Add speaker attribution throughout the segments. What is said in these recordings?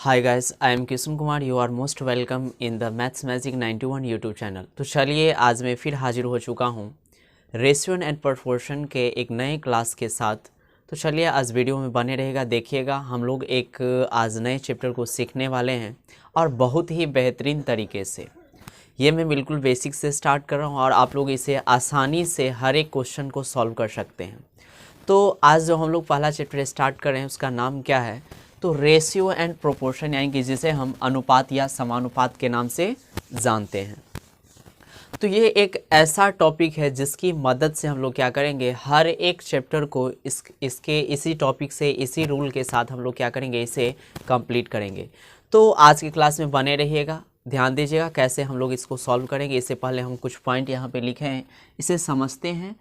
Speaker 1: Hi guys, I am Kishan Kumar. You are most welcome in the maths magic 91 YouTube channel. तो चलिए आज मैं फिर हाजिर हो चुका हूँ रेशियो एंड प्रोपोर्शन के एक नए क्लास के साथ। तो चलिए आज वीडियो में बने रहेगा, देखिएगा। हम लोग एक आज नए चैप्टर को सीखने वाले हैं और बहुत ही बेहतरीन तरीके से। ये मैं बिल्कुल बेसिक से स्टार्ट कर रहा हूँ और आप लोग इसे आसानी से हर एक क्वेश्चन को सॉल्व कर सकते हैं। तो आज जो हम लोग पहला चैप्टर स्टार्ट कर रहे हैं उसका नाम क्या है? तो रेशियो एंड प्रोपोर्शन, यानी कि जिसे हम अनुपात या समानुपात के नाम से जानते हैं। तो ये एक ऐसा टॉपिक है जिसकी मदद से हम लोग क्या करेंगे, हर एक चैप्टर को इसके इसी टॉपिक से, इसी रूल के साथ हम लोग क्या करेंगे, इसे कंप्लीट करेंगे। तो आज की क्लास में बने रहिएगा, ध्यान दीजिएगा कैसे हम लोग इसको सॉल्व करेंगे। इससे पहले हम कुछ पॉइंट यहाँ पे लिखे हैं, इसे समझते हैं।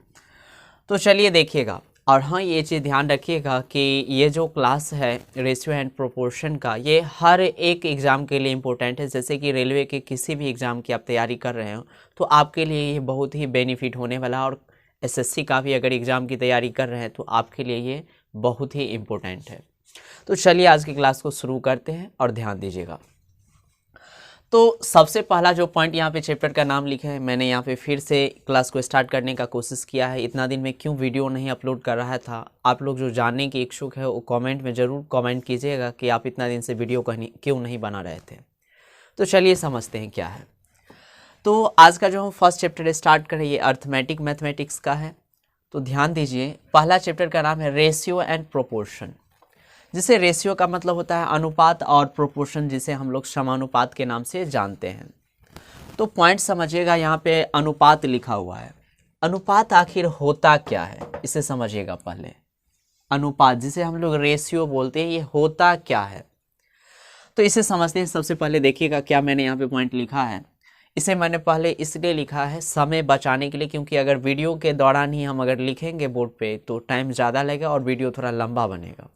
Speaker 1: तो चलिए देखिएगा। और हाँ, ये चीज़ ध्यान रखिएगा कि ये जो क्लास है रेशियो एंड प्रोपोर्शन का, ये हर एक एग्ज़ाम के लिए इम्पोर्टेंट है। जैसे कि रेलवे के किसी भी एग्ज़ाम की आप तैयारी कर रहे हो तो आपके लिए ये बहुत ही बेनिफिट होने वाला है। और एसएससी का भी अगर एग्ज़ाम की तैयारी कर रहे हैं तो आपके लिए ये बहुत ही इम्पोर्टेंट है। तो चलिए आज की क्लास को शुरू करते हैं और ध्यान दीजिएगा। तो सबसे पहला जो पॉइंट यहाँ पे चैप्टर का नाम लिखा है, मैंने यहाँ पे फिर से क्लास को स्टार्ट करने का कोशिश किया है। इतना दिन में क्यों वीडियो नहीं अपलोड कर रहा था, आप लोग जो जानने के इच्छुक है वो कमेंट में ज़रूर कमेंट कीजिएगा कि आप इतना दिन से वीडियो क्यों नहीं बना रहे थे। तो चलिए समझते हैं क्या है। तो आज का जो हम फर्स्ट चैप्टर स्टार्ट करें ये अर्थमेटिक मैथमेटिक्स का है। तो ध्यान दीजिए, पहला चैप्टर का नाम है रेशियो एंड प्रोपोर्शन, जिसे रेशियो का मतलब होता है अनुपात और प्रोपोर्शन जिसे हम लोग समानुपात के नाम से जानते हैं। तो पॉइंट समझिएगा, यहाँ पे अनुपात लिखा हुआ है। अनुपात आखिर होता क्या है इसे समझिएगा पहले। अनुपात जिसे हम लोग रेशियो बोलते हैं, ये होता क्या है तो इसे समझते हैं। सबसे पहले देखिएगा क्या मैंने यहाँ पे पॉइंट लिखा है। इसे मैंने पहले इसलिए लिखा है समय बचाने के लिए, क्योंकि अगर वीडियो के दौरान ही हम अगर लिखेंगे बोर्ड पे तो टाइम ज़्यादा लगेगा और वीडियो थोड़ा लंबा बनेगा।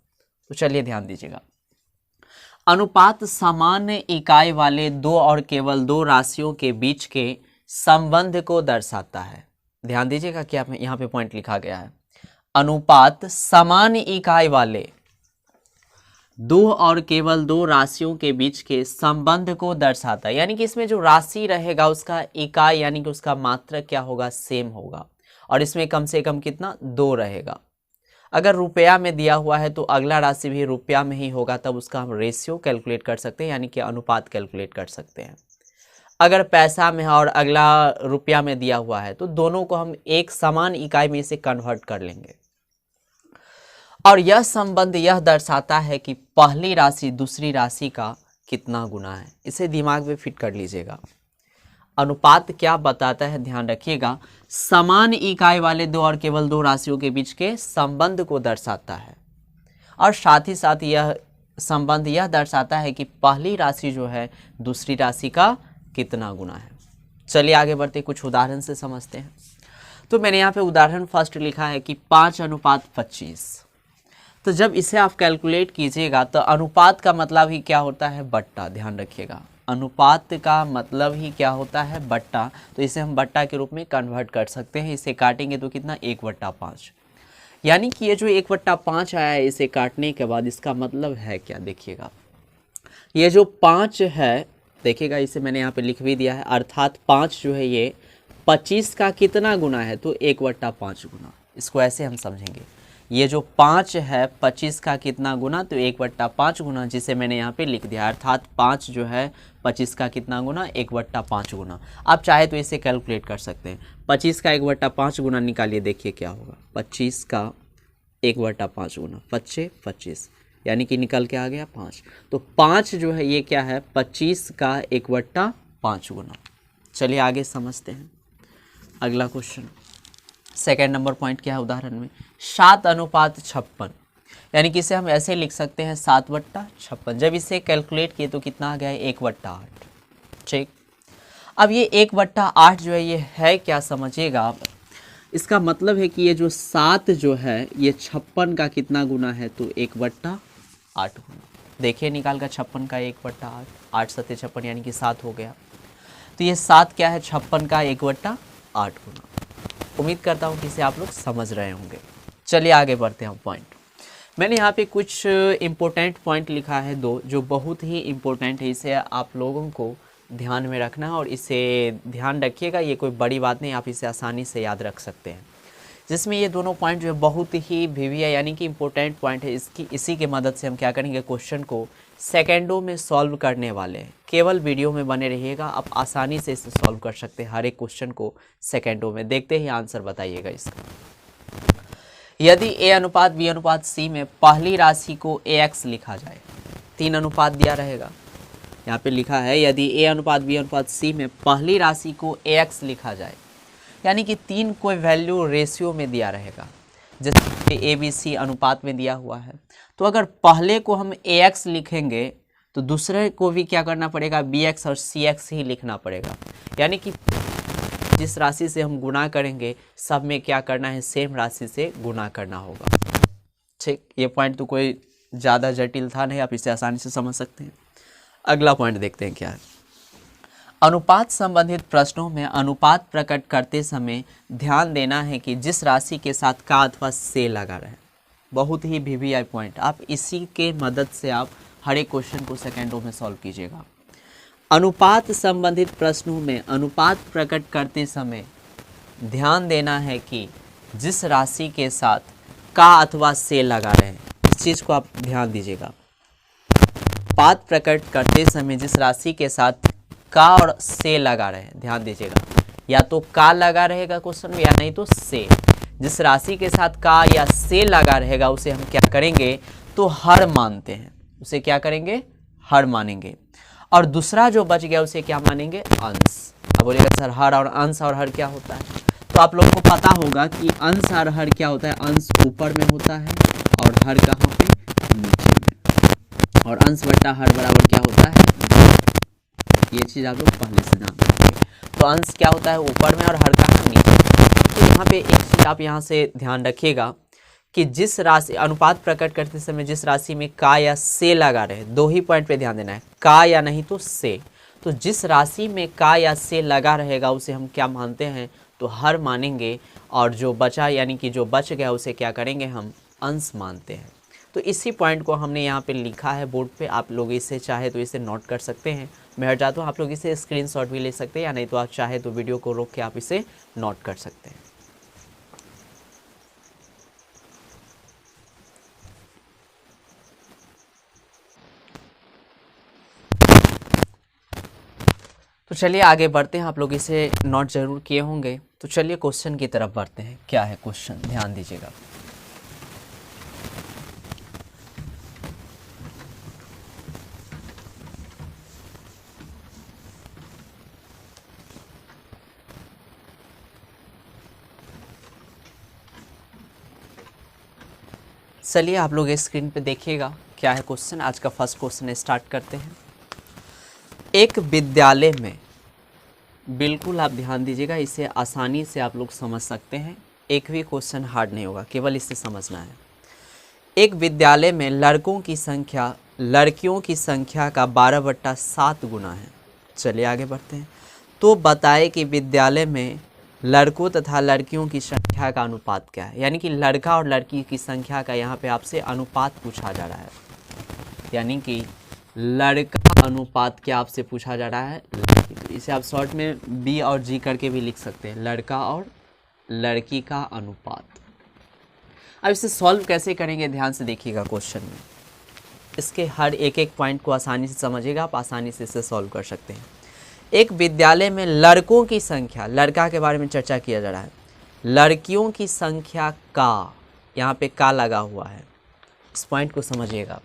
Speaker 1: तो चलिए ध्यान दीजिएगा। अनुपात सामान्य इकाई वाले दो और केवल दो राशियों के बीच के संबंध को दर्शाता है। ध्यान दीजिएगा क्या यहाँ पे पॉइंट लिखा गया है। अनुपात सामान्य इकाई वाले दो और केवल दो राशियों के बीच के संबंध को दर्शाता है, यानी कि इसमें जो राशि रहेगा उसका इकाई यानी कि उसका मात्रक क्या होगा, सेम होगा। और इसमें कम से कम कितना, 2 रहेगा। अगर रुपया में दिया हुआ है तो अगला राशि भी रुपया में ही होगा, तब उसका हम रेशियो कैलकुलेट कर सकते हैं, यानी कि अनुपात कैलकुलेट कर सकते हैं। अगर पैसा में है और अगला रुपया में दिया हुआ है तो दोनों को हम एक समान इकाई में इसे कन्वर्ट कर लेंगे। और यह संबंध यह दर्शाता है कि पहली राशि दूसरी राशि का कितना गुना है। इसे दिमाग में फिट कर लीजिएगा। अनुपात क्या बताता है, ध्यान रखिएगा। समान इकाई वाले दो और केवल दो राशियों के बीच के संबंध को दर्शाता है और साथ ही साथ यह संबंध यह दर्शाता है कि पहली राशि जो है दूसरी राशि का कितना गुना है। चलिए आगे बढ़ते, कुछ उदाहरण से समझते हैं। तो मैंने यहाँ पे उदाहरण फर्स्ट लिखा है कि 5:25। तो जब इसे आप कैलकुलेट कीजिएगा तो अनुपात का मतलब ही क्या होता है, बट्टा। ध्यान रखिएगा, अनुपात का मतलब ही क्या होता है, बट्टा। तो इसे हम बट्टा के रूप में कन्वर्ट कर सकते हैं। इसे काटेंगे तो कितना, 1/5। यानी कि ये जो 1/5 आया है, इसे काटने के बाद इसका मतलब है क्या, देखिएगा। ये जो 5 है, देखिएगा इसे मैंने यहाँ पे लिख भी दिया है, अर्थात 5 जो है ये 25 का कितना गुना है, तो 1/5 गुना। इसको ऐसे हम समझेंगे, ये जो 5 है 25 का कितना गुना, तो 1/5 गुना, जिसे मैंने यहाँ पे लिख दिया। अर्थात 5 जो है 25 का कितना गुना, 1/5 गुना। आप चाहे तो इसे कैलकुलेट कर सकते हैं। 25 का 1/5 गुना निकालिए, देखिए क्या होगा। 25 का 1/5 गुना, 25 25, यानी कि निकल के आ गया 5। तो 5 जो है ये क्या है, 25 का 1/5 गुना। चलिए आगे समझते हैं अगला क्वेश्चन। सेकेंड नंबर पॉइंट क्या है उदाहरण में, 7:56, यानी कि इसे हम ऐसे लिख सकते हैं 7/56। जब इसे कैलकुलेट किए तो कितना आ गया है, 1/8। ठीक, अब ये 1/8 जो है ये है क्या, समझिएगा आप। इसका मतलब है कि ये जो 7 जो है ये 56 का कितना गुना है, तो 1/8 गुना। देखिए निकाल का 56 का 1/8, 8 7 56 यानी कि 7 हो गया। तो ये 7 क्या है, 56 का 1/8 गुना। उम्मीद करता हूँ कि इसे आप लोग समझ रहे होंगे। चलिए आगे बढ़ते हैं पॉइंट। मैंने यहाँ पे कुछ इम्पोर्टेंट पॉइंट लिखा है दो, जो बहुत ही इम्पोर्टेंट है, इसे आप लोगों को ध्यान में रखना है और इसे ध्यान रखिएगा। ये कोई बड़ी बात नहीं, आप इसे आसानी से याद रख सकते हैं। जिसमें ये दोनों पॉइंट जो है बहुत ही वीवीआई यानी कि इम्पोर्टेंट पॉइंट है। इसी के मदद से हम क्या करेंगे, क्वेश्चन को सेकेंडों में सॉल्व करने वाले हैं। केवल वीडियो में बने रहिएगा, आप आसानी से इसे सॉल्व कर सकते हैं हर एक क्वेश्चन को सेकेंडों में। देखते ही आंसर बताइएगा इसका। यदि a अनुपात b अनुपात c में पहली राशि को ax लिखा जाए, 3 अनुपात दिया रहेगा। यहाँ पे लिखा है यदि a अनुपात b अनुपात c में पहली राशि को ax लिखा जाए, यानी कि 3 कोई वैल्यू रेशियो में दिया रहेगा, जैसे a b c अनुपात में दिया हुआ है। तो अगर पहले को हम ax लिखेंगे तो दूसरे को भी क्या करना पड़ेगा, bx और cx ही लिखना पड़ेगा। यानी कि जिस राशि से हम गुणा करेंगे सब में क्या करना है, सेम राशि से गुणा करना होगा। ठीक, ये पॉइंट तो कोई ज़्यादा जटिल था नहीं, आप इसे आसानी से समझ सकते हैं। अगला पॉइंट देखते हैं क्या है। अनुपात संबंधित प्रश्नों में अनुपात प्रकट करते समय ध्यान देना है कि जिस राशि के साथ का अथवा से लगा रहे। बहुत ही वीवीआई पॉइंट, आप इसी के मदद से आप हर एक क्वेश्चन को सेकेंडों में सॉल्व कीजिएगा। अनुपात संबंधित प्रश्नों में अनुपात प्रकट करते समय ध्यान देना है कि जिस राशि के साथ का अथवा से लगा रहे हैं, इस चीज़ को आप ध्यान दीजिएगा। अनुपात प्रकट करते समय जिस राशि के साथ का और से लगा रहे हैं, ध्यान दीजिएगा, या तो का लगा रहेगा क्वेश्चन में या नहीं तो से। जिस राशि के साथ का या से लगा रहेगा उसे हम क्या करेंगे, तो हर मानते हैं। उसे क्या करेंगे, हर मानेंगे। और दूसरा जो बच गया उसे क्या मानेंगे, अंश। अब बोलेगा सर हर और अंश और हर क्या होता है, तो आप लोगों को पता होगा कि अंश और हर क्या होता है, अंश ऊपर में होता है और हर कहाँ पे, नीचे में। और अंश बट्टा हर बराबर क्या होता है, ये चीज़ आप लोग पहले से जानते हैं। तो अंश क्या होता है, ऊपर में, और हर कहाँ, नीचे। तो यहाँ पे एक चीज़ आप यहाँ से ध्यान रखिएगा कि जिस राशि अनुपात प्रकट करते समय जिस राशि में का या से लगा रहे, दो ही पॉइंट पे ध्यान देना है, का या नहीं तो से। तो जिस राशि में का या से लगा रहेगा उसे हम क्या मानते हैं, तो हर मानेंगे। और जो बचा यानी कि जो बच गया उसे क्या करेंगे, हम अंश मानते हैं। तो इसी पॉइंट को हमने यहाँ पे लिखा है बोर्ड पे, आप लोग इसे चाहे तो इसे नोट कर सकते हैं। मैं हट जाता हूँ, आप लोग इसे स्क्रीनशॉट भी ले सकते हैं, या नहीं तो आप चाहे तो वीडियो को रोक के आप इसे नोट कर सकते हैं। तो चलिए आगे बढ़ते हैं, आप लोग इसे नोट जरूर किए होंगे। तो चलिए क्वेश्चन की तरफ बढ़ते हैं। क्या है क्वेश्चन, ध्यान दीजिएगा। चलिए आप लोग स्क्रीन पे देखिएगा क्या है क्वेश्चन। आज का फर्स्ट क्वेश्चन स्टार्ट करते हैं। एक विद्यालय में, बिल्कुल आप ध्यान दीजिएगा, इसे आसानी से आप लोग समझ सकते हैं। एक भी क्वेश्चन हार्ड नहीं होगा, केवल इसे समझना है। एक विद्यालय में लड़कों की संख्या लड़कियों की संख्या का 12/7 गुना है। चलिए आगे बढ़ते हैं। तो बताए कि विद्यालय में लड़कों तथा लड़कियों की संख्या का अनुपात क्या है। यानी कि लड़का और लड़की की संख्या का यहाँ पे आपसे अनुपात पूछा जा रहा है। यानी कि लड़का अनुपात क्या आपसे पूछा जा रहा है, लड़की। तो इसे आप शॉर्ट में बी और जी करके भी लिख सकते हैं, लड़का और लड़की का अनुपात। अब इसे सॉल्व कैसे करेंगे, ध्यान से देखिएगा क्वेश्चन में। इसके हर एक एक पॉइंट को आसानी से समझिएगा, आप आसानी से इसे सॉल्व कर सकते हैं। एक विद्यालय में लड़कों की संख्या, लड़का के बारे में चर्चा किया जा रहा है, लड़कियों की संख्या का, यहाँ पे का लगा हुआ है, इस पॉइंट को समझिएगा।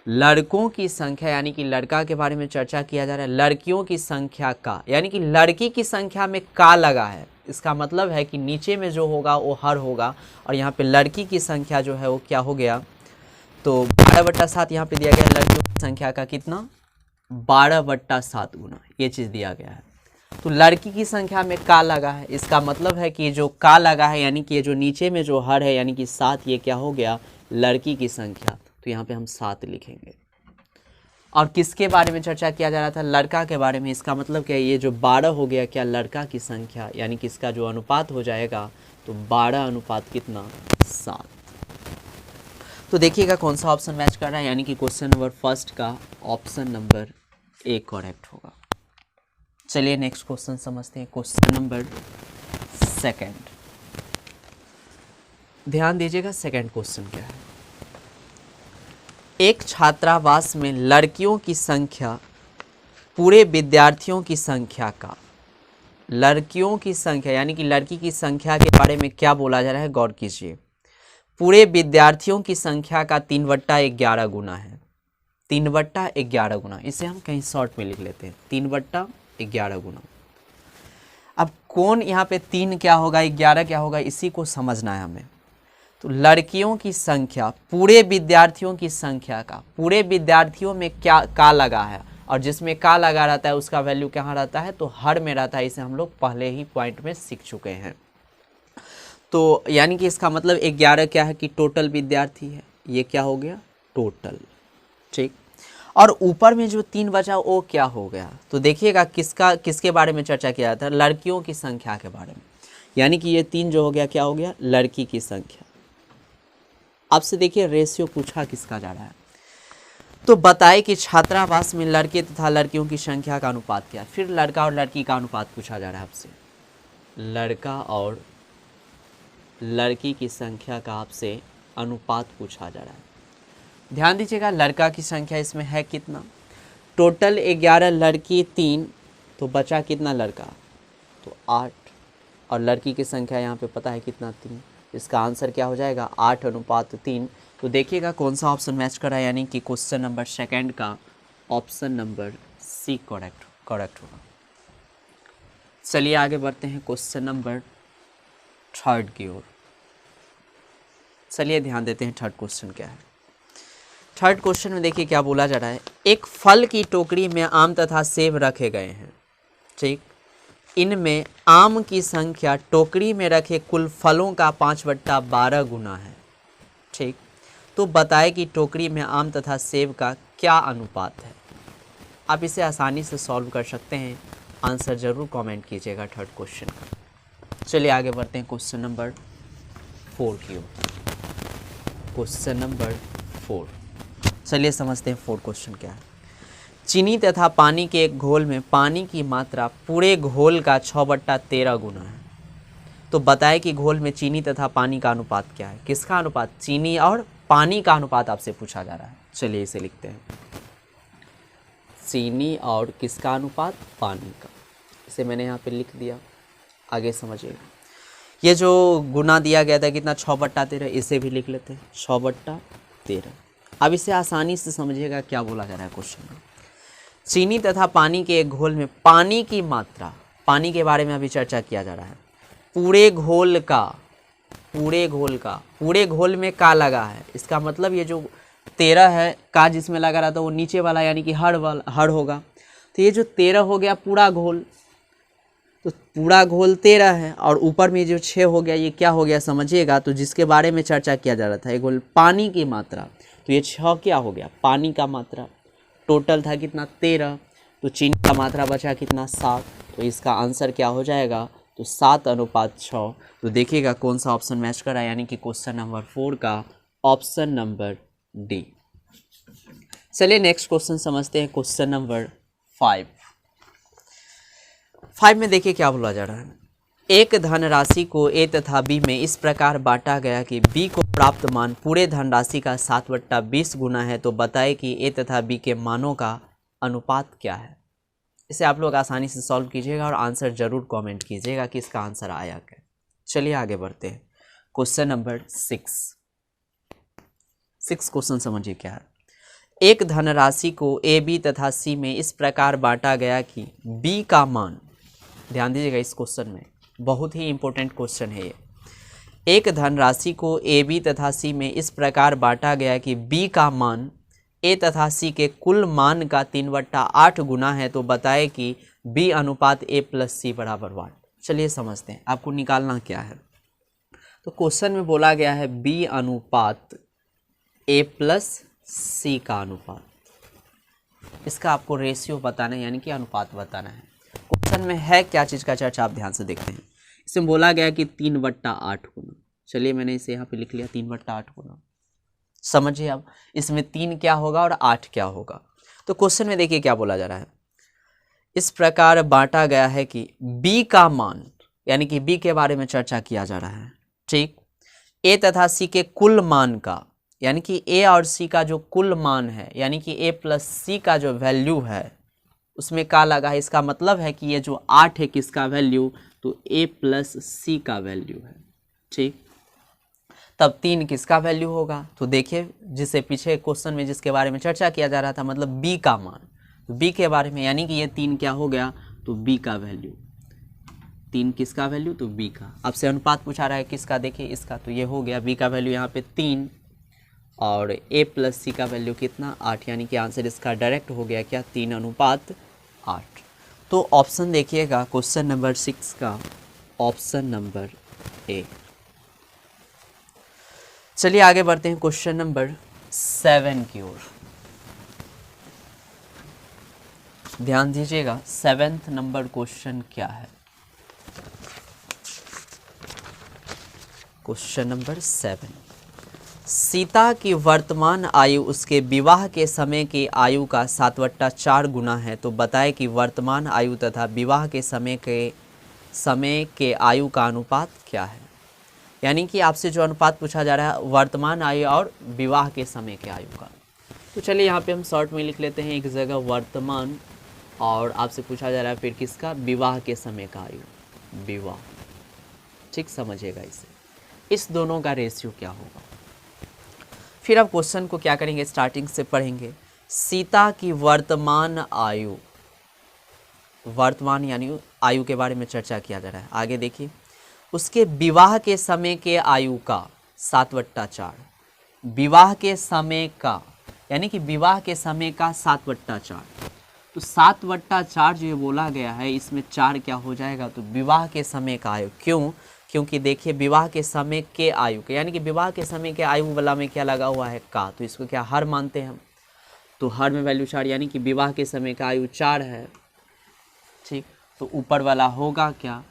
Speaker 1: लड़कों की संख्या यानी कि लड़का के बारे में चर्चा किया जा रहा है, लड़कियों की संख्या का यानी कि लड़की की संख्या में का लगा है। इसका मतलब है कि नीचे में जो होगा वो हर होगा, और यहाँ पे लड़की की संख्या जो है वो क्या हो गया, तो 12/7 यहाँ पे दिया गया है। लड़कियों की संख्या का कितना, 12/7 गुना, ये चीज़ दिया गया है। तो लड़की की संख्या में का लगा है, इसका मतलब है कि जो का लगा है यानी कि ये जो नीचे में जो हर है यानी कि 7, ये क्या हो गया, लड़की की संख्या। तो यहाँ पे हम 7 लिखेंगे। और किसके बारे में चर्चा किया जा रहा था, लड़का के बारे में। इसका मतलब क्या है, ये जो 12 हो गया क्या, लड़का की संख्या, यानी कि इसका जो अनुपात हो जाएगा तो 12 अनुपात कितना, 7। तो देखिएगा कौन सा ऑप्शन मैच कर रहा है, यानी कि क्वेश्चन नंबर फर्स्ट का ऑप्शन नंबर ए करेक्ट होगा। चलिए नेक्स्ट क्वेश्चन समझते हैं, क्वेश्चन नंबर सेकंड। ध्यान दीजिएगा सेकंड क्वेश्चन क्या है। एक छात्रावास में लड़कियों की संख्या पूरे विद्यार्थियों की संख्या का, लड़कियों की संख्या यानी कि लड़की की संख्या के बारे में क्या बोला जा रहा है, गौर कीजिए। पूरे विद्यार्थियों की संख्या का 3/11 गुना है, 3/11 गुना। इसे हम कहीं शॉर्ट में लिख लेते हैं, 3/11 गुना। अब कौन यहाँ पे 3 क्या होगा, 11 क्या होगा, इसी को समझना है हमें। तो लड़कियों की संख्या पूरे विद्यार्थियों की संख्या का, पूरे विद्यार्थियों में क्या का लगा है, और जिसमें का लगा रहता है उसका वैल्यू कहाँ रहता है, तो हर में रहता है। इसे हम लोग पहले ही पॉइंट में सीख चुके हैं। तो यानी कि इसका मतलब 11 क्या है कि टोटल विद्यार्थी है, ये क्या हो गया, टोटल, ठीक। और ऊपर में जो 3 बचा वो क्या हो गया, तो देखिएगा किसके बारे में चर्चा किया जाता है, लड़कियों की संख्या के बारे में। यानी कि ये 3 जो हो गया क्या हो गया, लड़की की संख्या। आपसे देखिए रेशियो पूछा किसका जा रहा है, तो बताए कि छात्रावास में लड़के तथा लड़कियों की संख्या का अनुपात क्या है। फिर लड़का और लड़की का अनुपात पूछा जा रहा है आपसे, लड़का और लड़की की संख्या का आपसे अनुपात पूछा जा रहा है। ध्यान दीजिएगा लड़का की संख्या इसमें है कितना, टोटल 11, लड़की 3, तो बचा कितना लड़का, तो 8, और लड़की की संख्या यहाँ पे पता है कितना, 3। इसका आंसर क्या हो जाएगा, 8:3। तो देखिएगा कौन सा ऑप्शन मैच कर रहा है, यानी कि क्वेश्चन नंबर सेकंड का ऑप्शन नंबर सी करेक्ट होगा। चलिए आगे बढ़ते हैं क्वेश्चन नंबर थर्ड की ओर। चलिए ध्यान देते हैं थर्ड क्वेश्चन क्या है। थर्ड क्वेश्चन में देखिए क्या बोला जा रहा है। एक फल की टोकरी में आम तथा सेब रखे गए हैं, ठीक। इनमें आम की संख्या टोकरी में रखे कुल फलों का 5/12 गुना है, ठीक। तो बताए कि टोकरी में आम तथा सेब का क्या अनुपात है। आप इसे आसानी से सॉल्व कर सकते हैं, आंसर जरूर कमेंट कीजिएगा थर्ड क्वेश्चन का। चलिए आगे बढ़ते हैं क्वेश्चन नंबर 4 की ओर। क्वेश्चन नंबर 4, चलिए समझते हैं 4 क्वेश्चन क्या है। चीनी तथा पानी के एक घोल में पानी की मात्रा पूरे घोल का 6/13 गुना है। तो बताए कि घोल में चीनी तथा पानी का अनुपात क्या है। किसका अनुपात, चीनी और पानी का अनुपात आपसे पूछा जा रहा है। चलिए इसे लिखते हैं, चीनी और किसका अनुपात, पानी का। इसे मैंने यहाँ पे लिख दिया, आगे समझिएगा। ये जो गुना दिया गया था कितना, 6/13, इसे भी लिख लेते हैं 6/13। अब इसे आसानी से समझिएगा क्या बोला जा रहा है क्वेश्चन में। चीनी तथा पानी के एक घोल में पानी की मात्रा, पानी के बारे में अभी चर्चा किया जा रहा है। पूरे घोल में का लगा है, इसका मतलब ये जो 13 है का जिसमें लगा रहा था वो नीचे वाला यानी कि हर होगा। तो ये जो 13 हो गया पूरा घोल, तो पूरा घोल 13 है, और ऊपर में जो 6 हो गया ये क्या हो गया समझिएगा। तो जिसके बारे में चर्चा किया जा रहा था, एक घोल पानी की मात्रा, तो ये 6 क्या हो गया, पानी का मात्रा। टोटल था कितना 13, तो चीनी का मात्रा बचा कितना 7, तो इसका आंसर क्या हो जाएगा, तो 7:6। तो देखिएगा कौन सा ऑप्शन मैच कर रहा है, यानी कि क्वेश्चन नंबर 4 का ऑप्शन नंबर डी। चलिए नेक्स्ट क्वेश्चन समझते हैं, क्वेश्चन नंबर 5 में देखिए क्या बोला जा रहा है। एक धनराशि को ए तथा बी में इस प्रकार बांटा गया कि बी को प्राप्त मान पूरे धनराशि का 7/20 गुना है। तो बताए कि ए तथा बी के मानों का अनुपात क्या है। इसे आप लोग आसानी से सॉल्व कीजिएगा और आंसर जरूर कमेंट कीजिएगा कि इसका आंसर आया क्या। चलिए आगे बढ़ते हैं, क्वेश्चन नंबर 6 क्वेश्चन समझिए क्या है। एक धनराशि को ए बी तथा सी में इस प्रकार बांटा गया कि बी का मान, ध्यान दीजिएगा इस क्वेश्चन में, बहुत ही इंपॉर्टेंट क्वेश्चन है ये। एक धनराशि को ए बी तथा सी में इस प्रकार बांटा गया कि बी का मान ए तथा सी के कुल मान का 3/8 गुना है। तो बताए कि बी अनुपात ए प्लस सी बराबर 1। चलिए समझते हैं, आपको निकालना क्या है। तो क्वेश्चन में बोला गया है बी अनुपात ए प्लस सी का अनुपात, इसका आपको रेशियो बताना है, यानी कि अनुपात बताना है। क्वेश्चन में है क्या चीज़ का चर्चा, आप ध्यान से देखते हैं। इसमें बोला गया कि 3/8 गुना, चलिए मैंने इसे यहाँ पे लिख लिया 3/8 गुना। समझिए अब इसमें 3 क्या होगा और 8 क्या होगा। तो क्वेश्चन में देखिए क्या बोला जा रहा है, इस प्रकार बांटा गया है कि b का मान, यानी कि b के बारे में चर्चा किया जा रहा है, ठीक, a तथा c के कुल मान का, यानी कि a और c का जो कुल मान है, यानी कि a प्लस c का जो वैल्यू है उसमें का लगा है। इसका मतलब है कि ये जो 8 है किसका वैल्यू, तो a प्लस c का वैल्यू है, ठीक। तब 3 किसका वैल्यू होगा, तो देखिए जिसे पीछे क्वेश्चन में जिसके बारे में चर्चा किया जा रहा था, मतलब b का मान, तो b के बारे में, यानी कि ये 3 क्या हो गया, तो b का वैल्यू, 3 किसका वैल्यू, तो b का। आपसे अनुपात पूछा रहा है किसका, देखिए इसका, तो ये हो गया b का वैल्यू यहाँ पे 3 और a प्लस c का वैल्यू कितना, 8, यानी कि आंसर इसका डायरेक्ट हो गया क्या, 3:8। तो ऑप्शन देखिएगा क्वेश्चन नंबर 6 का, ऑप्शन नंबर ए। चलिए आगे बढ़ते हैं क्वेश्चन नंबर 7 की ओर। ध्यान दीजिएगा 7th नंबर क्वेश्चन क्या है। क्वेश्चन नंबर 7, सीता की वर्तमान आयु उसके विवाह के समय की आयु का 7/4 गुना है, तो बताए कि वर्तमान आयु तथा विवाह के समय के आयु का अनुपात क्या है। यानी कि आपसे जो अनुपात पूछा जा रहा है वर्तमान आयु और विवाह के समय के आयु का। तो चलिए यहाँ पे हम शॉर्ट में लिख लेते हैं एक जगह वर्तमान, और आपसे पूछा जा रहा है फिर किसका, विवाह के समय का आयु, विवाह, ठीक, समझिएगा इसे। इस दोनों का रेशियो क्या होगा। फिर आप क्वेश्चन को क्या करेंगे, स्टार्टिंग से पढ़ेंगे। सीता की वर्तमान आयु, वर्तमान यानी आयु के बारे में चर्चा किया जा रहा है। आगे देखिए, उसके विवाह के समय के आयु का 7/4, विवाह के समय का, यानी कि विवाह के समय का 7/4, तो 7/4 जो ये बोला गया है इसमें 4 क्या हो जाएगा, तो विवाह के समय का आयु। क्यों, क्योंकि देखिए विवाह के समय के आयु के, यानी कि विवाह के समय के आयु वाला में क्या लगा हुआ है, का, तो इसको क्या हर मानते हैं हम, तो हर में वैल्यू 4, यानी कि विवाह के समय का आयु 4 है, ठीक। तो ऊपर वाला होगा क्या,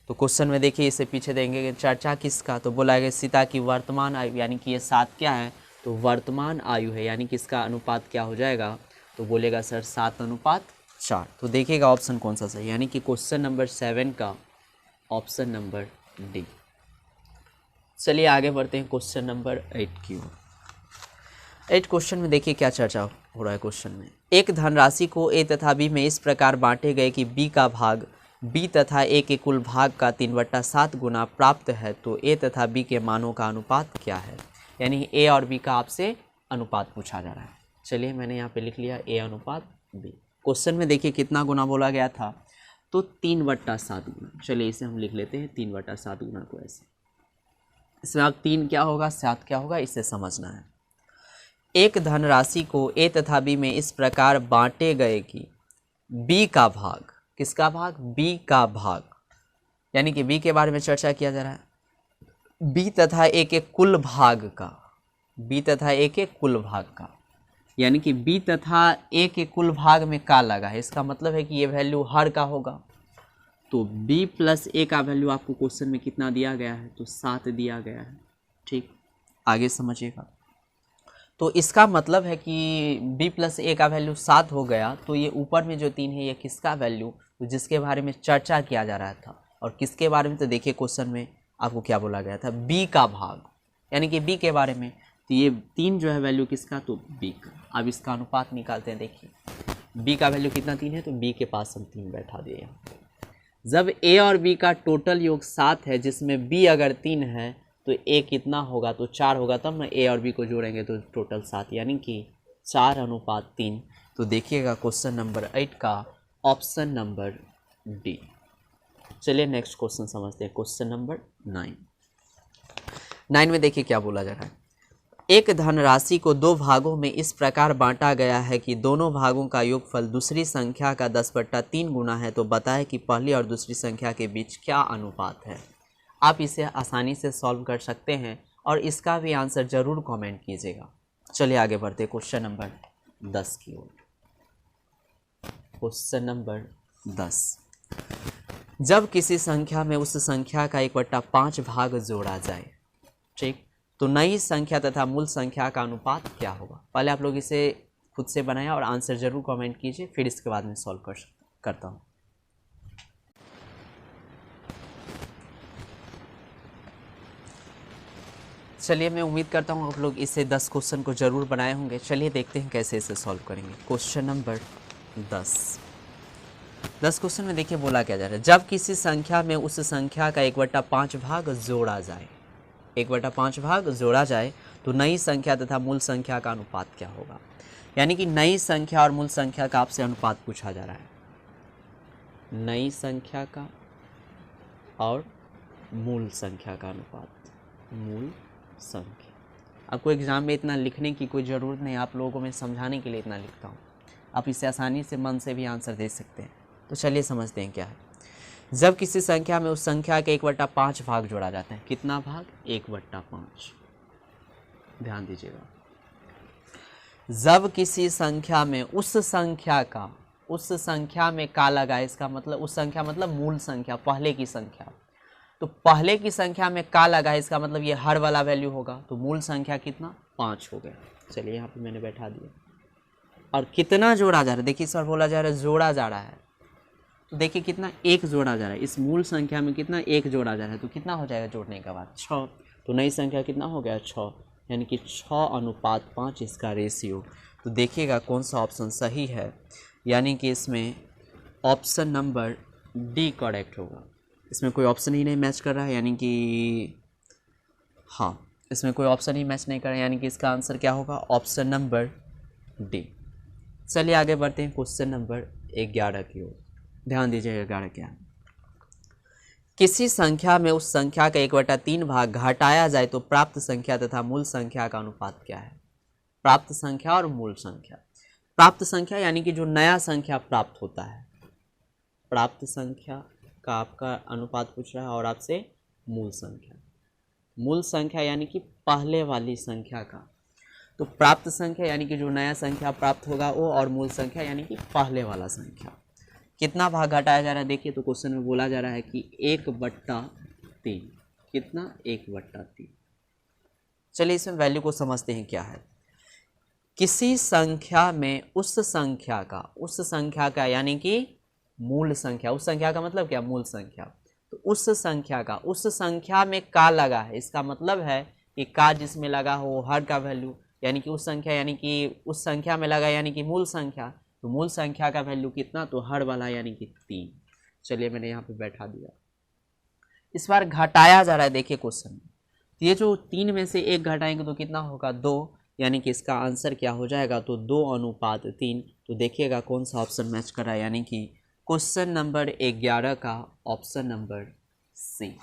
Speaker 1: तो क्वेश्चन में देखिए इसे पीछे देंगे चर्चा किसका, तो बोला गया सीता की वर्तमान आयु, यानी कि ये 7 क्या है, तो वर्तमान आयु है, यानी कि इसका अनुपात क्या हो जाएगा, तो बोलेगा सर 7:4। तो देखिएगा ऑप्शन कौन सा सही, यानी कि क्वेश्चन नंबर 7 का ऑप्शन नंबर डी। चलिए आगे बढ़ते हैं क्वेश्चन नंबर 8 की ओर। 8 क्वेश्चन में देखिए क्या चर्चा हो रहा है क्वेश्चन में। एक धनराशि को ए तथा बी में इस प्रकार बांटे गए कि बी का भाग बी तथा ए के कुल भाग का 3/7 गुना प्राप्त है, तो ए तथा बी के मानों का अनुपात क्या है। यानी ए और बी का आपसे अनुपात पूछा जा रहा है। चलिए मैंने यहाँ पे लिख लिया ए अनुपात बी। क्वेश्चन में देखिए कितना गुना बोला गया था, तो 3/7 गुना। चलिए इसे हम लिख लेते हैं 3/7 गुना को ऐसे। इसमें अब 3 क्या होगा, 7 क्या होगा, इसे समझना है। एक धनराशि को ए तथा बी में इस प्रकार बांटे गए कि बी का भाग, किसका भाग, बी का भाग, यानी कि बी के बारे में चर्चा किया जा रहा है, बी तथा ए के कुल भाग का, बी तथा ए के कुल भाग का, यानी कि बी तथा ए के कुल भाग में का लगा है। इसका मतलब है कि ये वैल्यू हर का होगा, तो b प्लस ए का वैल्यू आपको क्वेश्चन में कितना दिया गया है, तो 7 दिया गया है, ठीक। आगे समझिएगा, तो इसका मतलब है कि b प्लस ए का वैल्यू 7 हो गया, तो ये ऊपर में जो 3 है ये किसका वैल्यू, तो जिसके बारे में चर्चा किया जा रहा था। और किसके बारे में, तो देखिए क्वेश्चन में आपको क्या बोला गया था, b का भाग, यानी कि b के बारे में। तो ये 3 जो है वैल्यू किसका, तो b का। अब इसका अनुपात निकालते हैं। देखिए b का वैल्यू कितना 3 है, तो b के पास हम 3 बैठा दिए यहाँ पे। जब a और b का टोटल योग 7 है, जिसमें b अगर 3 है तो a कितना होगा, तो 4 होगा, तब ना a और b को जोड़ेंगे तो टोटल 7, यानी कि 4:3। तो देखिएगा क्वेश्चन नंबर 8 का ऑप्शन नंबर डी। चलिए नेक्स्ट क्वेश्चन समझते हैं, क्वेश्चन नंबर 9 में देखिए क्या बोला जा रहा है। एक धनराशि को 2 भागों में इस प्रकार बांटा गया है कि दोनों भागों का योगफल दूसरी संख्या का 10/3 गुना है, तो बताएं कि पहली और दूसरी संख्या के बीच क्या अनुपात है। आप इसे आसानी से सॉल्व कर सकते हैं और इसका भी आंसर जरूर कमेंट कीजिएगा। चलिए आगे बढ़ते क्वेश्चन नंबर 10 की ओर। क्वेश्चन नंबर 10, जब किसी संख्या में उस संख्या का 1/5 भाग जोड़ा जाए, ठीक, तो नई संख्या तथा मूल संख्या का अनुपात क्या होगा। पहले आप लोग इसे खुद से बनाएं और आंसर जरूर कमेंट कीजिए, फिर इसके बाद में सॉल्व करता हूँ। चलिए, मैं उम्मीद करता हूँ आप लोग इसे 10 क्वेश्चन को जरूर बनाए होंगे। चलिए देखते हैं कैसे इसे सॉल्व करेंगे। क्वेश्चन नंबर 10 क्वेश्चन में देखिए बोला क्या जा रहा है। जब किसी संख्या में उस संख्या का 1/5 भाग जोड़ा जाए, 1/5 भाग जोड़ा जाए तो नई संख्या तथा मूल संख्या का अनुपात क्या होगा। यानी कि नई संख्या और मूल संख्या का आपसे अनुपात पूछा जा रहा है। नई संख्या का और मूल संख्या का अनुपात, मूल संख्या। आपको एग्जाम में इतना लिखने की कोई ज़रूरत नहीं, आप लोगों को मैं समझाने के लिए इतना लिखता हूँ। आप इसे आसानी से मन से भी आंसर दे सकते हैं। तो चलिए समझते हैं क्या है। जब किसी संख्या में उस संख्या के 1/5 भाग जोड़ा जाता है, कितना भाग, 1/5। ध्यान दीजिएगा, जब किसी संख्या में उस संख्या में का लगा, इसका मतलब उस संख्या मतलब मूल संख्या, पहले की संख्या। तो पहले की संख्या में का लगा है, इसका मतलब ये हर वाला वैल्यू होगा। तो मूल संख्या कितना, 5 हो गया। चलिए यहाँ पे मैंने बैठा दिया। और कितना जोड़ा जा रहा है, देखिए इस बार बोला जा रहा है जोड़ा जा रहा है। तो देखिए कितना, 1 जोड़ा जा रहा है। इस मूल संख्या में कितना, 1 जोड़ा जा रहा है। तो कितना हो जाएगा जोड़ने के बाद, 6। तो नई संख्या कितना हो गया, 6। यानी कि 6:5 इसका रेशियो। तो देखिएगा कौन सा ऑप्शन सही है। यानी कि इसमें ऑप्शन नंबर डी करेक्ट होगा। इसमें कोई ऑप्शन ही नहीं मैच कर रहा है, यानी कि हाँ, इसमें कोई ऑप्शन ही मैच नहीं कर रहा है, यानी कि इसका आंसर क्या होगा, ऑप्शन नंबर डी। चलिए आगे बढ़ते हैं क्वेश्चन नंबर 11 की ओर। ध्यान दीजिए 11 क्या है। किसी संख्या में उस संख्या का 1/3 भाग घटाया जाए तो प्राप्त संख्या तथा मूल संख्या का अनुपात क्या है। प्राप्त संख्या और मूल संख्या। प्राप्त संख्या यानी कि जो नया संख्या प्राप्त होता है, प्राप्त संख्या का आपका अनुपात पूछ रहा है, और आपसे मूल संख्या। मूल संख्या यानी कि पहले वाली संख्या का। तो प्राप्त संख्या यानी कि जो नया संख्या प्राप्त होगा वो, और मूल संख्या यानी कि पहले वाला संख्या। कितना भाग घटाया जा रहा है, देखिए तो क्वेश्चन में बोला जा रहा है कि 1/3। कितना, 1/3। चलिए इसमें वैल्यू को समझते हैं क्या है। किसी संख्या में उस संख्या का यानी कि मूल संख्या, उस संख्या का मतलब क्या, मूल संख्या। तो उस संख्या में का लगा है, इसका मतलब है कि का जिसमें लगा हो वो हर का वैल्यू, यानी कि उस संख्या में लगा यानी कि मूल संख्या। तो मूल संख्या का वैल्यू कितना, तो हर वाला यानी कि 3। चलिए मैंने यहाँ पे बैठा दिया। इस बार घटाया जा रहा है, देखिए क्वेश्चन में। तो ये जो 3 में से 1 घटाएंगे तो कितना होगा, 2। यानी कि इसका आंसर क्या हो जाएगा, तो 2:3। तो देखिएगा कौन सा ऑप्शन मैच कर रहा है, यानी कि क्वेश्चन नंबर 11 का ऑप्शन नंबर सी।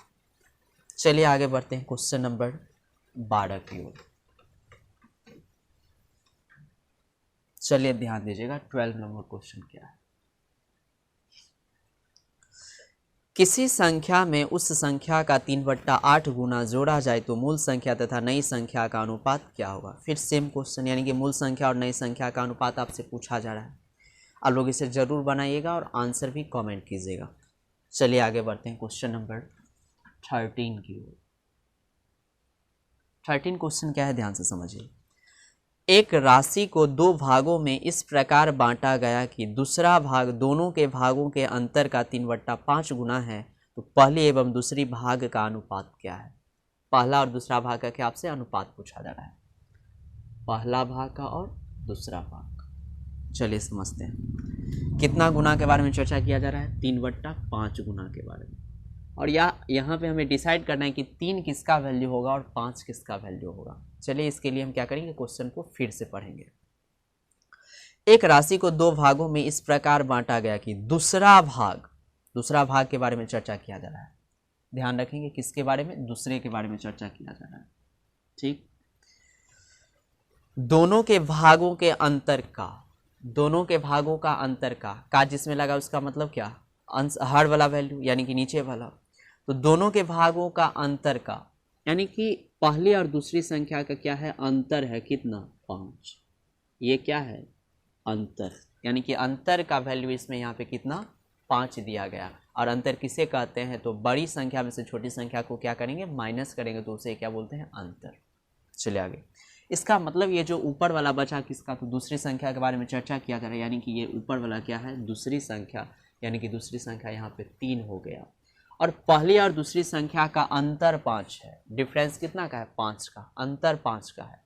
Speaker 1: चलिए आगे बढ़ते हैं क्वेश्चन नंबर 12 की ओर। चलिए ध्यान दीजिएगा 12 नंबर क्वेश्चन क्या है। किसी संख्या में उस संख्या का 3/8 गुना जोड़ा जाए तो मूल संख्या तथा नई संख्या का अनुपात क्या होगा। फिर सेम क्वेश्चन, यानी कि मूल संख्या और नई संख्या का अनुपात आपसे पूछा जा रहा है। आप लोग इसे जरूर बनाइएगा और आंसर भी कमेंट कीजिएगा। चलिए आगे बढ़ते हैं क्वेश्चन नंबर 13 की ओर। 13 क्वेश्चन क्या है, ध्यान से समझिए। एक राशि को 2 भागों में इस प्रकार बांटा गया कि दूसरा भाग दोनों के भागों के अंतर का 3/5 गुना है, तो पहले एवं दूसरी भाग का अनुपात क्या है। पहला और दूसरा भाग का क्या आपसे अनुपात पूछा जा रहा है, पहला भाग का और दूसरा भाग। चलिए समझते हैं कितना गुना के बारे में चर्चा किया जा रहा है, 3/5 गुना के बारे में। और यहाँ पे हमें डिसाइड करना है कि 3 किसका वैल्यू होगा और 5 किसका वैल्यू होगा। चलिए इसके लिए हम क्या करेंगे, क्वेश्चन को फिर से पढ़ेंगे। एक राशि को 2 भागों में इस प्रकार बांटा गया कि दूसरा भाग के बारे में चर्चा किया जा रहा है। ध्यान रखेंगे किसके बारे में, दूसरे के बारे में चर्चा किया जा रहा है। ठीक, दोनों के भागों का अंतर का जिसमें लगा उसका मतलब क्या, हर वाला वैल्यू यानी कि नीचे वाला। तो दोनों के भागों का अंतर का यानी कि पहली और दूसरी संख्या का क्या है, अंतर है कितना, 5। ये क्या है, अंतर, यानी कि अंतर का वैल्यू इसमें यहाँ पे कितना, 5 दिया गया। और अंतर किसे कहते हैं, तो बड़ी संख्या में से छोटी संख्या को क्या करेंगे, माइनस करेंगे, तो उसे क्या बोलते हैं, अंतर। चलिए आगे। इसका मतलब ये जो ऊपर वाला बचा किसका, तो दूसरी संख्या के बारे में चर्चा किया जा रहा है, यानी कि ये ऊपर वाला क्या है, दूसरी संख्या, यानी कि दूसरी संख्या यहाँ पे 3 हो गया। और पहली और दूसरी संख्या का अंतर 5 है। डिफरेंस कितना का है, 5 का, अंतर 5 का है।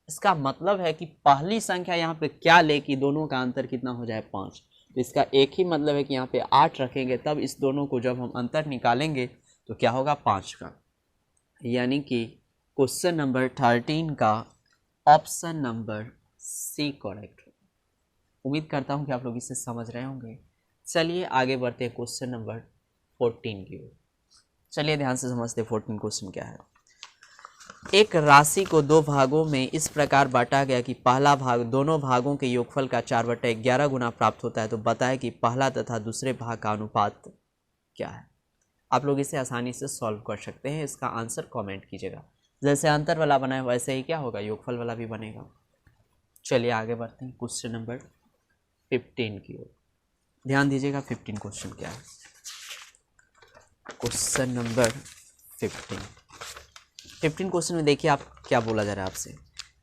Speaker 1: इसका मतलब है कि पहली संख्या यहाँ पे क्या ले कि दोनों का अंतर कितना हो जाए, 5। तो इसका एक ही मतलब है कि यहाँ पे 8 रखेंगे, तब इस दोनों को जब हम अंतर निकालेंगे तो क्या होगा, 5 का। यानी कि क्वेश्चन नंबर 13 का ऑप्शन नंबर सी करेक्ट है। उम्मीद करता हूँ कि आप लोग इसे समझ रहे होंगे। चलिए आगे बढ़ते हैं क्वेश्चन नंबर 14 की ओर। चलिए ध्यान से समझते हैं 14 क्वेश्चन क्या है। एक राशि को 2 भागों में इस प्रकार बांटा गया कि पहला भाग दोनों भागों के योगफल का 4/11 गुना प्राप्त होता है, तो बताएं कि पहला तथा दूसरे भाग का अनुपात क्या है। आप लोग इसे आसानी से सॉल्व कर सकते हैं। इसका आंसर कमेंट कीजिएगा। जैसे अंतर वाला बना है वैसे ही क्या होगा, योगफल वाला भी बनेगा। चलिए आगे बढ़ते हैं क्वेश्चन नंबर 15 की ओर। ध्यान दीजिएगा 15 क्वेश्चन क्या है। क्वेश्चन नंबर 15 क्वेश्चन में देखिए आप क्या बोला जा रहा है आपसे।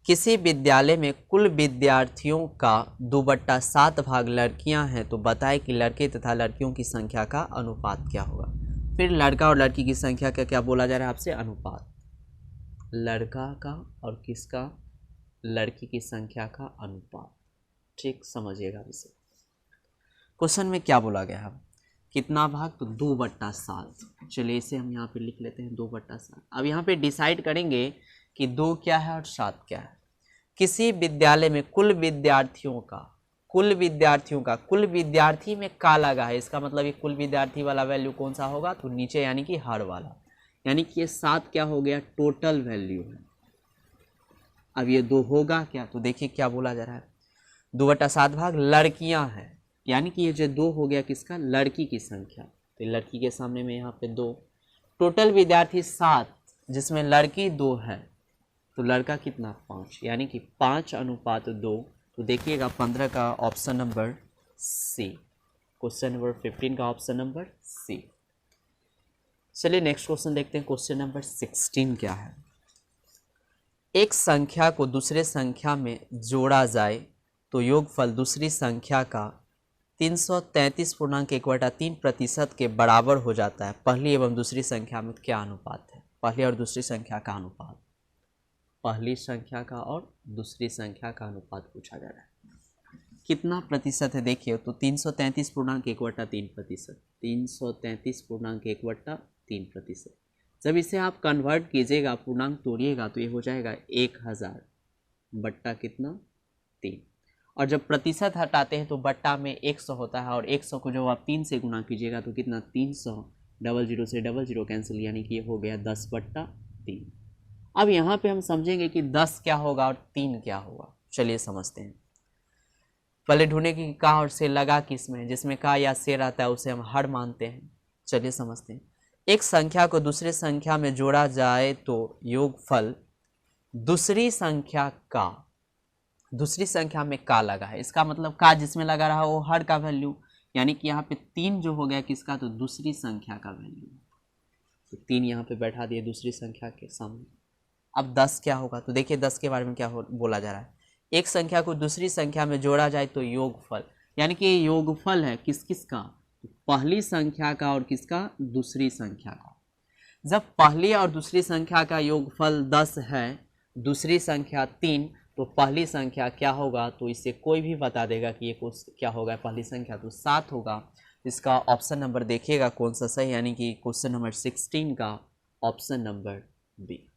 Speaker 1: किसी विद्यालय में कुल विद्यार्थियों का 2/7 भाग लड़कियां हैं, तो बताएं कि लड़के तथा लड़कियों की संख्या का अनुपात क्या होगा। फिर लड़का और लड़की की संख्या का क्या बोला जा रहा है आपसे, अनुपात। लड़का का और किसका, लड़की की संख्या का अनुपात। ठीक समझिएगा इसे। क्वेश्चन में क्या बोला गया है, कितना भाग, तो 2/7। चलिए इसे हम यहाँ पे लिख लेते हैं 2/7। अब यहाँ पे डिसाइड करेंगे कि 2 क्या है और 7 क्या है। किसी विद्यालय में कुल विद्यार्थियों का, कुल विद्यार्थी में का लगा है, इसका मतलब ये कुल विद्यार्थी वाला वैल्यू कौन सा होगा, तो नीचे यानी कि हर वाला, यानी कि ये 7 क्या हो गया, टोटल वैल्यू है। अब ये 2 होगा क्या, तो देखिए क्या बोला जा रहा है, 2/7 भाग लड़कियां हैं, यानी कि ये जो 2 हो गया किसका, लड़की की संख्या। तो लड़की के सामने में यहाँ पे 2, टोटल विद्यार्थी 7 जिसमें लड़की 2 है, तो लड़का कितना, 5, यानी कि 5:2। तो देखिएगा 15 का option number C, question number 15 का ऑप्शन नंबर सी। चलिए नेक्स्ट क्वेश्चन देखते हैं। क्वेश्चन नंबर 16 क्या है। एक संख्या को दूसरे संख्या में जोड़ा जाए तो योगफल दूसरी संख्या का 333.1/3% के बराबर हो जाता है। पहली एवं दूसरी संख्या में क्या अनुपात है, पहली और दूसरी संख्या का अनुपात। पहली संख्या का और दूसरी संख्या का अनुपात पूछा जा रहा है। कितना प्रतिशत है देखिए, तो 333.1/3%, 333.1/3%। जब इसे आप कन्वर्ट कीजिएगा, पूर्णांक तोड़िएगा, तो ये हो जाएगा 1000 बट्टा कितना, 3। और जब प्रतिशत हटाते हैं तो बट्टा में 100 होता है, और 100 को जब आप 3 से गुना कीजिएगा तो कितना, 300, 00 से 00 कैंसिल, यानी कि ये हो गया 10/3। अब यहाँ पे हम समझेंगे कि 10 क्या होगा और 3 क्या होगा। चलिए समझते हैं। पहले ढूंढे कि का और से लगा किस में, जिसमें का या से रहता है उसे हम हर मानते हैं। चलिए समझते हैं। एक संख्या को दूसरे संख्या में जोड़ा जाए तो योगफल दूसरी संख्या में का लगा है, इसका मतलब का जिसमें लगा रहा वो हर का वैल्यू, यानी कि यहाँ पे 3 जो हो गया किसका, तो दूसरी संख्या का वैल्यू। तो 3 यहाँ पे बैठा दिए दूसरी संख्या के सामने। अब 10 क्या होगा, तो देखिए 10 के बारे में क्या बोला जा रहा है। एक संख्या को दूसरी संख्या में जोड़ा जाए तो योगफल, यानी कि योगफल है किस किस का, पहली संख्या का और किसका, दूसरी संख्या का। जब पहली और दूसरी संख्या का योगफल 10 है, दूसरी संख्या 3, तो पहली संख्या क्या होगा, तो इससे कोई भी बता देगा कि ये क्या होगा, पहली संख्या तो 7 होगा। इसका ऑप्शन नंबर देखिएगा कौन सा सही, यानी कि क्वेश्चन नंबर 16 का ऑप्शन नंबर बी।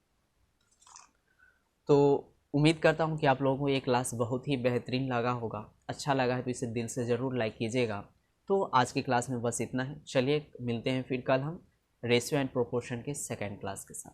Speaker 1: तो उम्मीद करता हूँ कि आप लोगों को ये क्लास बहुत ही बेहतरीन लगा होगा। अच्छा लगा है तो इसे दिल से ज़रूर लाइक कीजिएगा। तो आज की क्लास में बस इतना है। चलिए मिलते हैं फिर कल हम रेशियो एंड प्रोपोर्शन के सेकेंड क्लास के साथ।